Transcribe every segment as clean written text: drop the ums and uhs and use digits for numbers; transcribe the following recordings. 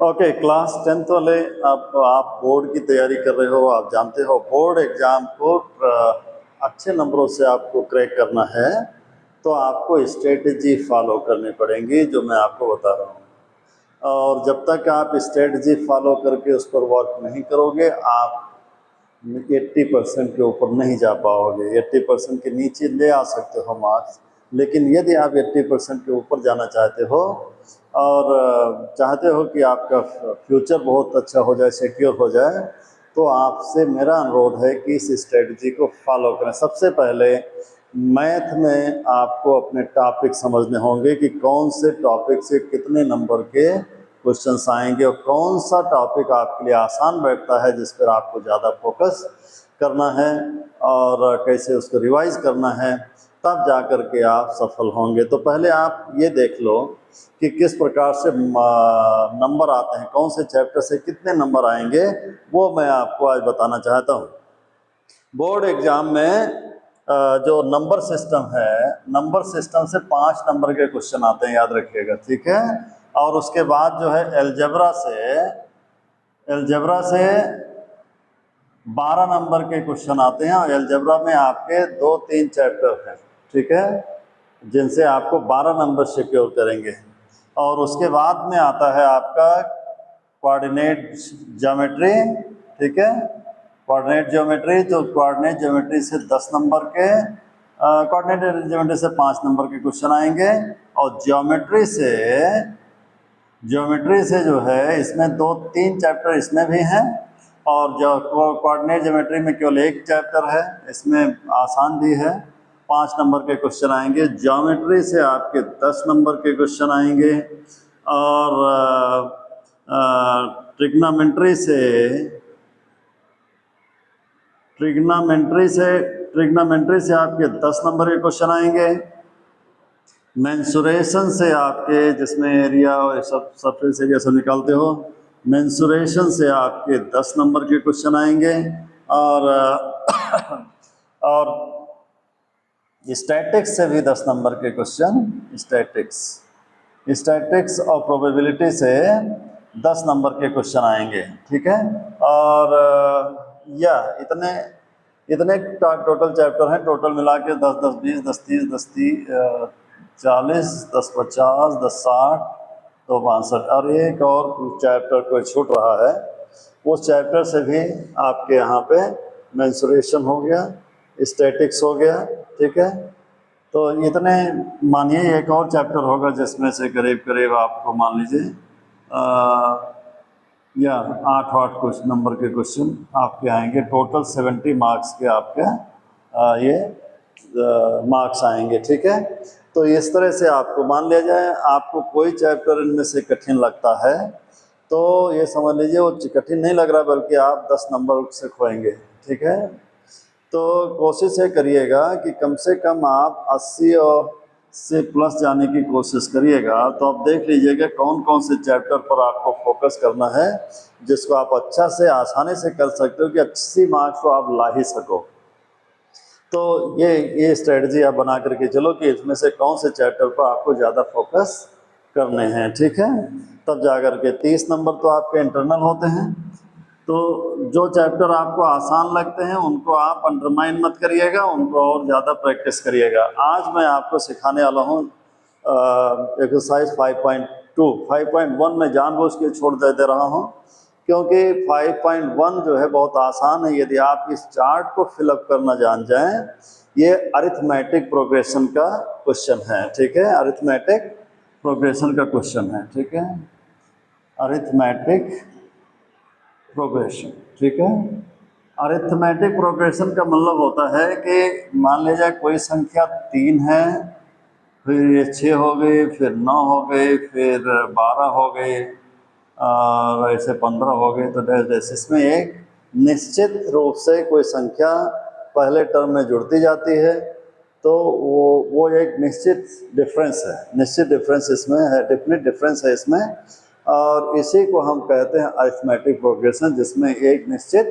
Okay, class 10th वाले आप board की तैयारी कर रहे हो। आप जानते हो बोर्ड एग्ज़ाम को अच्छे नंबरों से आपको क्रैक करना है तो आपको स्ट्रेटजी फॉलो करनी पड़ेंगी, जो मैं आपको बता रहा हूँ। और जब तक आप स्ट्रेटजी फॉलो करके उस पर वर्क नहीं करोगे, आप 80% के ऊपर नहीं जा पाओगे। 80% के नीचे ले आ सकते हो मार्क्स, लेकिन यदि आप 80% के ऊपर जाना चाहते हो और चाहते हो कि आपका फ्यूचर बहुत अच्छा हो जाए, सिक्योर हो जाए, तो आपसे मेरा अनुरोध है कि इस स्ट्रेटजी को फॉलो करें। सबसे पहले मैथ में आपको अपने टॉपिक समझने होंगे कि कौन से टॉपिक से कितने नंबर के क्वेश्चंस आएंगे और कौन सा टॉपिक आपके लिए आसान बैठता है, जिस पर आपको ज़्यादा फोकस करना है और कैसे उसको रिवाइज करना है, तब जा कर के आप सफल होंगे। तो पहले आप ये देख लो कि किस प्रकार से नंबर आते हैं, कौन से चैप्टर से कितने नंबर आएंगे, वो मैं आपको आज बताना चाहता हूँ। बोर्ड एग्जाम में जो नंबर सिस्टम है, नंबर सिस्टम से 5 नंबर के क्वेश्चन आते हैं, याद रखिएगा, ठीक है। और उसके बाद जो है एलजेब्रा से 12 नंबर के क्वेश्चन आते हैं। और एलजेब्रा में आपके 2-3 चैप्टर हैं, ठीक है, जिनसे आपको 12 नंबर सिक्योर करेंगे। और उसके बाद में आता है आपका कोऑर्डिनेट ज्योमेट्री, ठीक है। कोऑर्डिनेट ज्योमेट्री, तो कोऑर्डिनेट ज्योमेट्री से 10 नंबर के, कोऑर्डिनेट ज्योमेट्री से 5 नंबर के क्वेश्चन आएंगे। और ज्योमेट्री से जो है इसमें 2-3 चैप्टर इसमें भी हैं। और जो कोऑर्डिनेट ज्योमेट्री में केवल एक चैप्टर है, इसमें आसान भी है, 5 नंबर के क्वेश्चन आएंगे। ज्योमेट्री से आपके 10 नंबर के क्वेश्चन आएंगे। और ट्रिग्नोमेट्री से आपके 10 नंबर के क्वेश्चन आएंगे। मेंसुरेशन से आपके, जिसमें एरिया और सब सरफेस एरिया सब निकालते हो, मेंसुरेशन से आपके 10 नंबर के क्वेश्चन आएंगे। और स्टैटिक्स से भी 10 नंबर के क्वेश्चन, स्टैटिक्स और प्रोबेबिलिटी से 10 नंबर के क्वेश्चन आएंगे, ठीक है। और इतने टोटल चैप्टर हैं। टोटल मिला के 10, 10, 20, 10, 30, 10, 40, 10, 50, 10, 60, तो 62। और एक और चैप्टर कोई छूट रहा है, उस चैप्टर से भी आपके यहाँ पे मेंसुरेशन हो गया, स्टैटिक्स हो गया, ठीक है। तो इतने, मानिए एक और चैप्टर होगा जिसमें से करीब करीब आपको मान लीजिए या 8 कुछ नंबर के क्वेश्चन आपके आएंगे। टोटल 70 मार्क्स के आपके ये मार्क्स आएंगे, ठीक है। तो इस तरह से आपको मान लिया जाए, आपको कोई चैप्टर इनमें से कठिन लगता है तो ये समझ लीजिए वो कठिन नहीं लग रहा, बल्कि आप 10 नंबर से खोएंगे, ठीक है। तो कोशिश ये करिएगा कि कम से कम आप 80 और से प्लस जाने की कोशिश करिएगा। तो आप देख लीजिएगा कौन कौन से चैप्टर पर आपको फोकस करना है, जिसको आप अच्छा से आसानी से कर सकते हो कि 80 मार्क्स तो आप ला ही सको। तो ये स्ट्रेटजी आप बना करके चलो कि इसमें से कौन से चैप्टर पर आपको ज़्यादा फोकस करने हैं, ठीक है। तब जा कर के 30 नंबर तो आपके इंटरनल होते हैं। तो जो चैप्टर आपको आसान लगते हैं उनको आप अंडरमाइन मत करिएगा, उनको और ज़्यादा प्रैक्टिस करिएगा। आज मैं आपको सिखाने वाला हूँ एक्सरसाइज 5.2। 5.1 में जानबूझ के छोड़ दे रहा हूँ, क्योंकि 5.1 जो है बहुत आसान है। यदि आप इस चार्ट को फिलअप करना जान जाएं, ये अरिथमेटिक प्रोग्रेशन का क्वेश्चन है, ठीक है। अरिथमेटिक प्रोग्रेशन का क्वेश्चन है, ठीक है। अरिथमेटिक प्रोग्रेशन, ठीक है। अरिथमेटिक प्रोग्रेशन का मतलब होता है कि मान लीजिए कोई संख्या 3 है, फिर ये 6 हो गई, फिर 9 हो गई, फिर 12 हो गई, और ऐसे 15 हो गए। तो डैश इसमें एक निश्चित रूप से कोई संख्या पहले टर्म में जुड़ती जाती है, तो वो एक निश्चित डिफरेंस इसमें है, डेफिनेट डिफरेंस है इसमें। और इसी को हम कहते हैं अरिथमेटिक प्रोग्रेशन, जिसमें एक निश्चित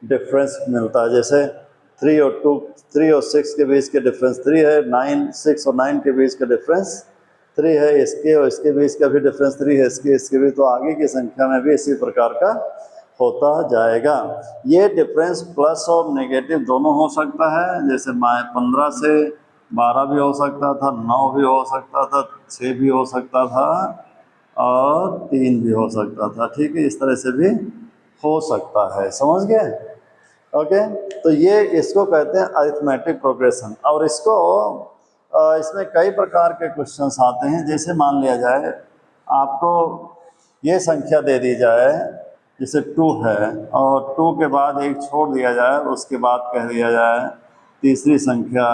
डिफरेंस मिलता है। जैसे 3 और 6 के बीच के डिफरेंस 3 है, 6 और 9 के बीच का डिफरेंस 3 है, इसके और इसके बीच का भी डिफरेंस 3 है, इसके भी, तो आगे की संख्या में भी इसी प्रकार का होता जाएगा। ये डिफरेंस प्लस और नेगेटिव दोनों हो सकता है, जैसे 15 से 12 भी हो सकता था, 9 भी हो सकता था, 6 भी हो सकता था और 3 भी हो सकता था। ठीक है, इस तरह से भी हो सकता है, समझ गए? ओके, तो ये इसको कहते हैं अरिथमेटिक प्रोग्रेशन। और इसको इसमें कई प्रकार के क्वेश्चंस आते हैं। जैसे मान लिया जाए आपको ये संख्या दे दी जाए, जैसे 2 है और 2 के बाद एक छोड़ दिया जाए, उसके बाद कह दिया जाए तीसरी संख्या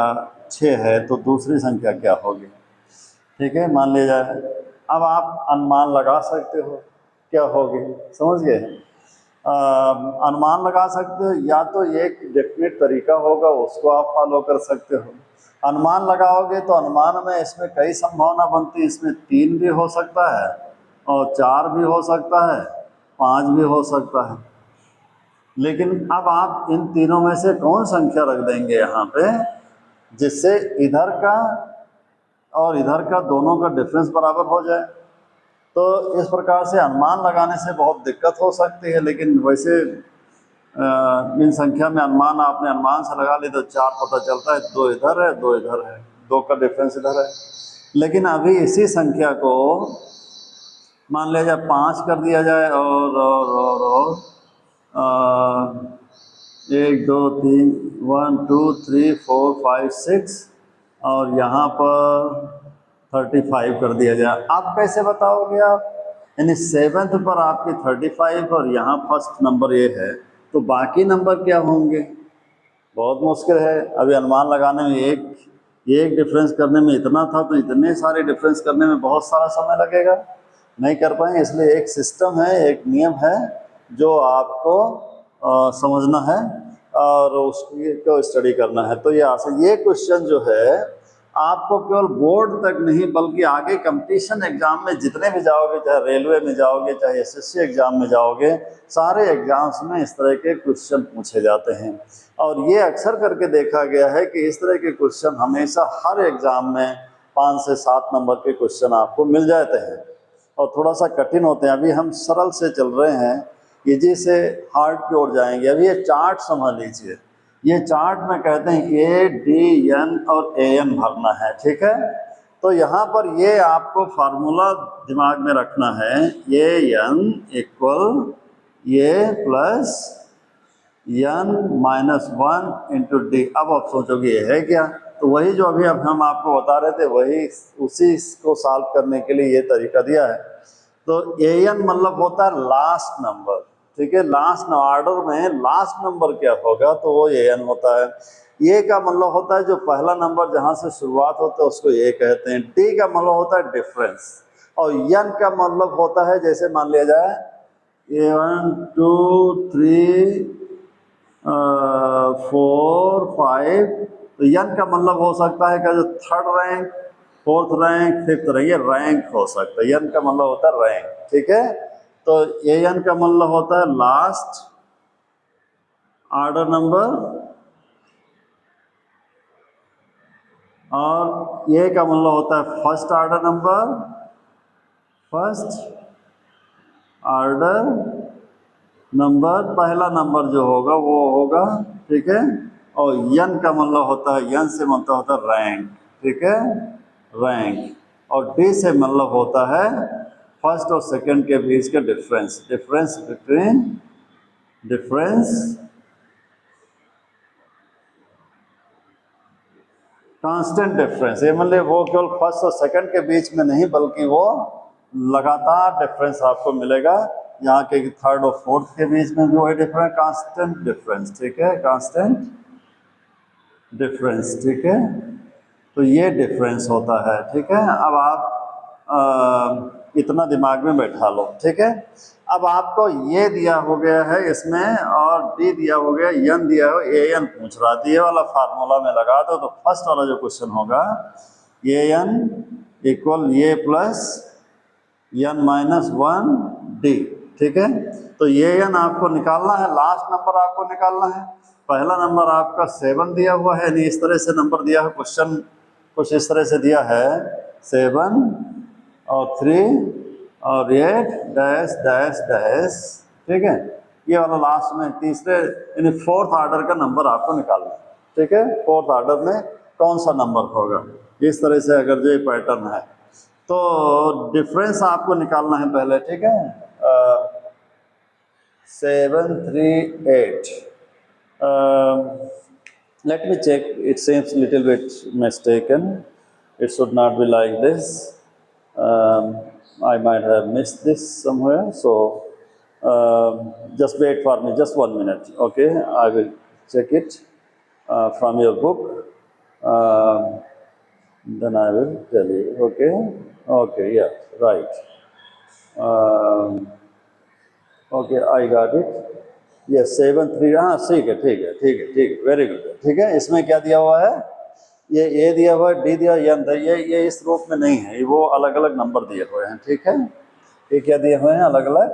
6 है, तो दूसरी संख्या क्या होगी? ठीक है, मान लिया जाए, अब आप अनुमान लगा सकते हो क्या होगी, समझ गए? अनुमान लगा सकते हो, या तो एक डेफिनेट तरीका होगा उसको आप फॉलो कर सकते हो। अनुमान लगाओगे तो अनुमान में इसमें कई संभावना बनती है, इसमें 3 भी हो सकता है और 4 भी हो सकता है, 5 भी हो सकता है। लेकिन अब आप इन तीनों में से कौन संख्या रख देंगे यहाँ पे जिससे इधर का और इधर का दोनों का डिफरेंस बराबर हो जाए? तो इस प्रकार से अनुमान लगाने से बहुत दिक्कत हो सकती है। लेकिन वैसे इन संख्या में अनुमान आपने अनुमान से लगा ली तो 4 पता चलता है, 2 इधर है, 2 इधर है, 2 का डिफरेंस इधर है। लेकिन अभी इसी संख्या को मान लिया जाए 5 कर दिया जाए और 1 2 3 1 2 3 4 5 6 और यहाँ पर 35 कर दिया जाए। आप कैसे बताओगे? आप यानी 7th पर आपकी 35 और यहाँ फर्स्ट नंबर ये है, तो बाकी नंबर क्या होंगे? बहुत मुश्किल है। अभी अनुमान लगाने में एक डिफरेंस करने में इतना था, तो इतने सारे डिफरेंस करने में बहुत सारा समय लगेगा, नहीं कर पाएंगे। इसलिए एक सिस्टम है, एक नियम है जो आपको समझना है और उसको स्टडी करना है। तो ये क्वेश्चन जो है आपको केवल बोर्ड तक नहीं बल्कि आगे कंपटीशन एग्जाम में जितने भी जाओगे, चाहे रेलवे में जाओगे, चाहे एसएससी एग्जाम में जाओगे, सारे एग्जाम्स में इस तरह के क्वेश्चन पूछे जाते हैं। और ये अक्सर करके देखा गया है कि इस तरह के क्वेश्चन हमेशा हर एग्जाम में 5 से 7 नंबर के क्वेश्चन आपको मिल जाते हैं और थोड़ा सा कठिन होते हैं। अभी हम सरल से चल रहे हैं, इजी से हार्ड की ओर जाएंगे। अभी ये चार्ट समझ लीजिए, ये चार्ट में कहते हैं ADN और AN भरना है, ठीक है? तो यहाँ पर ये आपको फार्मूला दिमाग में रखना है, AN equal A plus n-1 into D. अब आप सोचोगे ये है क्या? तो वही जो अभी अब हम आपको बता रहे थे, वही उसी को सॉल्व करने के लिए ये तरीका दिया है। तो AN मतलब होता है लास्ट नंबर, ठीक है? लास्ट ऑर्डर में लास्ट नंबर क्या होगा तो वो AN होता है। A का मतलब होता है जो पहला नंबर जहाँ से शुरुआत होता है उसको A कहते हैं। D का मतलब होता है डिफरेंस। और N का मतलब होता है, जैसे मान लिया जाए 1 2 3 4 5, तो n का मतलब हो सकता है कि जो 3rd rank, 4th rank, 5th rank, ये रैंक हो सकता है। n का मतलब होता है रैंक, ठीक है? तो AN का मतलब होता है लास्ट ऑर्डर नंबर और A का मतलब होता है first order number, first order number, पहला नंबर जो होगा वो होगा, ठीक है? और n का मतलब होता है, n से मतलब होता है रैंक, ठीक है? रैंक। और D से मतलब होता है फर्स्ट और सेकंड के बीच का difference, difference between, difference constant difference. ये मतलब वो केवल फर्स्ट और सेकंड के बीच में नहीं बल्कि वो लगातार डिफरेंस आपको मिलेगा। यहाँ के 3rd और 4th के बीच में भी वही डिफरेंस, कांस्टेंट डिफरेंस, ठीक है? कांस्टेंट डिफरेंस, ठीक है? तो ये डिफरेंस होता है, ठीक है? अब आप इतना दिमाग में बैठा लो, ठीक है? अब आपको ये दिया हो गया है इसमें और D दिया हो गया, n दिया हो, AN पूछ रहा था, ये वाला फार्मूला में लगा दो। तो फर्स्ट वाला जो क्वेश्चन होगा AN equal A plus n-1 D, ठीक है? तो AN आपको निकालना है, लास्ट नंबर आपको निकालना है। पहला नंबर आपका 7 दिया हुआ है, नहीं इस तरह से नंबर दिया है, क्वेश्चन कुछ इस तरह से दिया है 7 और 3 और 8 डैश डैश डैश, ठीक है। ये वाला लास्ट में तीसरे यानी फोर्थ ऑर्डर का नंबर आपको निकालना है, ठीक है। फोर्थ ऑर्डर में कौन सा नंबर होगा, इस तरह से अगर जो पैटर्न है तो डिफरेंस आपको निकालना है पहले, ठीक है। 7 3 8, let me check, it seems little bit mistaken, it should not be like this. I might have missed this somewhere, so just wait for me just 1 minute, okay, I will check it from your book, then I will tell you, okay. Okay, yeah, right. Okay, I got it, ये 7 3, हाँ ठीक है ठीक है ठीक है ठीक है, वेरी गुड, ठीक है। इसमें क्या दिया हुआ है, ये ए दिया हुआ है, डी दिया एन, ये इस रूप में नहीं है, वो अलग अलग नंबर दिए हुए हैं, ठीक है। ये क्या दिए हुए हैं, अलग अलग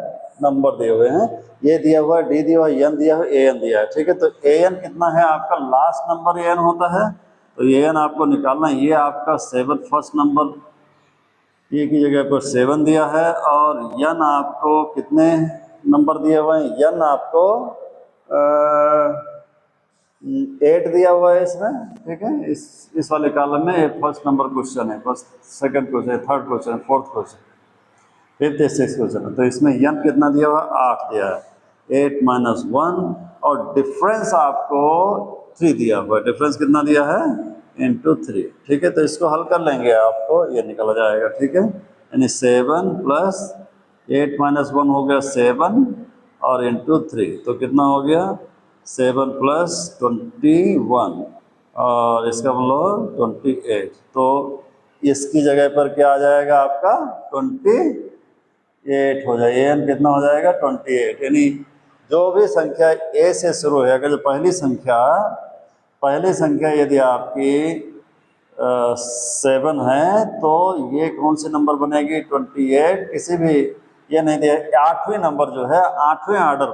नंबर दिए हुए हैं, ये दिया हुआ है, डी दिया हुआ है, एन दिया हुआ है, ए एन दिया है, ठीक है। तो ए एन कितना है आपका, लास्ट नंबर ए एन होता है, तो ए एन आपको निकालना है। ये आपका 7 फर्स्ट नंबर, ये की जगह पर 7 दिया है, और यन आपको कितने नंबर दिए हुए हैं, यन आपको 8 दिया हुआ है इसमें, ठीक है। इस वाले कॉलम में फर्स्ट नंबर क्वेश्चन है, first second question, third question, fourth question, fifth six question है। तो इसमें यन कितना दिया हुआ है, 8 दिया है, 8 माइनस 1, और डिफरेंस आपको 3 दिया हुआ है, डिफरेंस कितना दिया है, इंटू 3, ठीक है। तो इसको हल कर लेंगे, आपको ये निकल जाएगा, ठीक है। यानी 7 प्लस 8 माइनस 1 हो गया 7, और इंटू 3, तो कितना हो गया 7 प्लस 21, और इसका मतलब 28, तो इसकी जगह पर क्या आ जाएगा आपका 28 हो जाएगा, एन कितना हो जाएगा 28। यानी जो भी संख्या ए से शुरू है, अगर जो पहली संख्या यदि आपकी 7 है, तो ये कौन सी नंबर बनेगी 28, किसी भी, ये नहीं दिया, 8वें नंबर जो है 8वें ऑर्डर